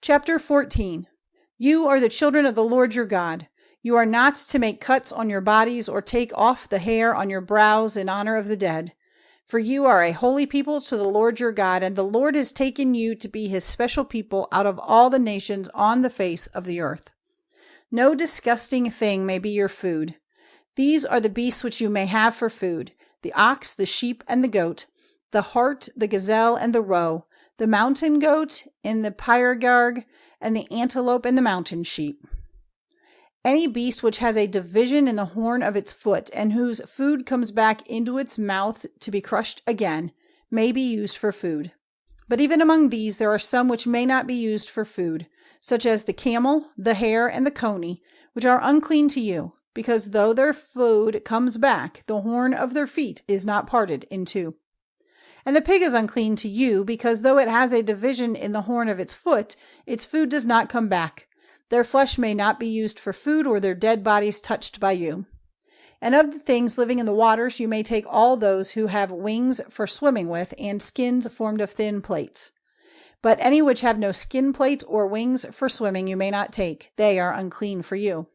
Chapter 14. You are the children of the Lord your God. You are not to make cuts on your bodies or take off the hair on your brows in honor of the dead. For you are a holy people to the Lord your God, and the Lord has taken you to be his special people out of all the nations on the face of the earth. No disgusting thing may be your food. These are the beasts which you may have for food: the ox, the sheep, and the goat, the hart, the gazelle, and the roe, the mountain goat, and the pygarg, and the antelope, and the mountain sheep. Any beast which has a division in the horn of its foot, and whose food comes back into its mouth to be crushed again, may be used for food. But even among these there are some which may not be used for food, such as the camel, the hare, and the coney, which are unclean to you, because though their food comes back, the horn of their feet is not parted in two. And the pig is unclean to you, because though it has a division in the horn of its foot, its food does not come back. Their flesh may not be used for food, or their dead bodies touched by you. And of the things living in the waters you may take all those who have wings for swimming with, and skins formed of thin plates. But any which have no skin plates or wings for swimming you may not take. They are unclean for you.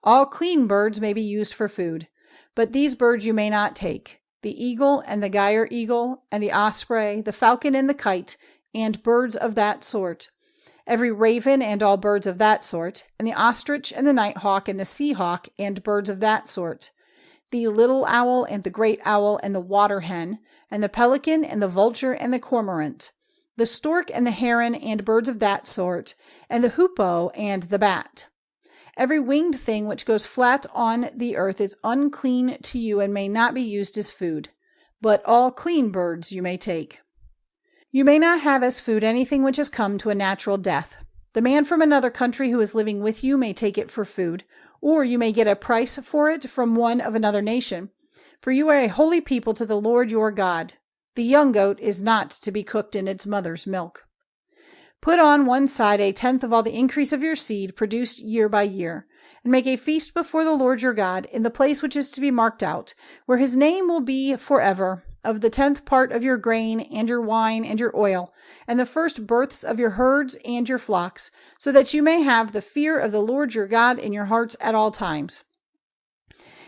All clean birds may be used for food, but these birds you may not take: the eagle and the gyre eagle, and the osprey, the falcon and the kite, and birds of that sort, every raven and all birds of that sort, and the ostrich and the nighthawk and the sea hawk and birds of that sort, the little owl and the great owl and the water hen, and the pelican and the vulture and the cormorant, the stork and the heron and birds of that sort, and the hoopoe and the bat. Every winged thing which goes flat on the earth is unclean to you and may not be used as food, but all clean birds you may take. You may not have as food anything which has come to a natural death. The man from another country who is living with you may take it for food, or you may get a price for it from one of another nation, for you are a holy people to the Lord your God. The young goat is not to be cooked in its mother's milk. Put on one side 1/10 of all the increase of your seed produced year by year, and make a feast before the Lord your God in the place which is to be marked out, where his name will be forever, of the 10th part of your grain and your wine and your oil, and the first births of your herds and your flocks, so that you may have the fear of the Lord your God in your hearts at all times.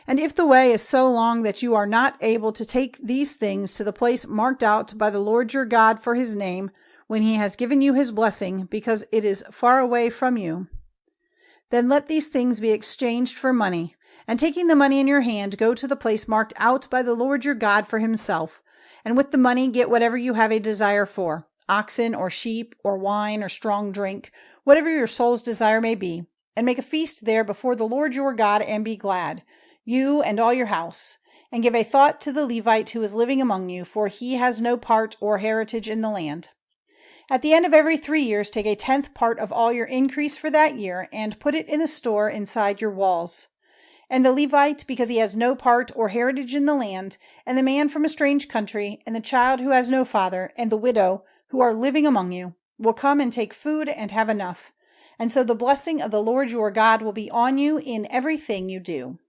And if the way is so long that you are not able to take these things to the place marked out by the Lord your God for his name, when he has given you his blessing, because it is far away from you, then let these things be exchanged for money, and taking the money in your hand, go to the place marked out by the Lord your God for himself, and with the money get whatever you have a desire for: oxen or sheep or wine or strong drink, whatever your soul's desire may be, and make a feast there before the Lord your God, and be glad, you and all your house. And give a thought to the Levite who is living among you, for he has no part or heritage in the land. At the end of every 3 years, take 1/10 part of all your increase for that year, and put it in the store inside your walls. And the Levite, because he has no part or heritage in the land, and the man from a strange country, and the child who has no father, and the widow who are living among you, will come and take food and have enough. And so the blessing of the Lord your God will be on you in everything you do.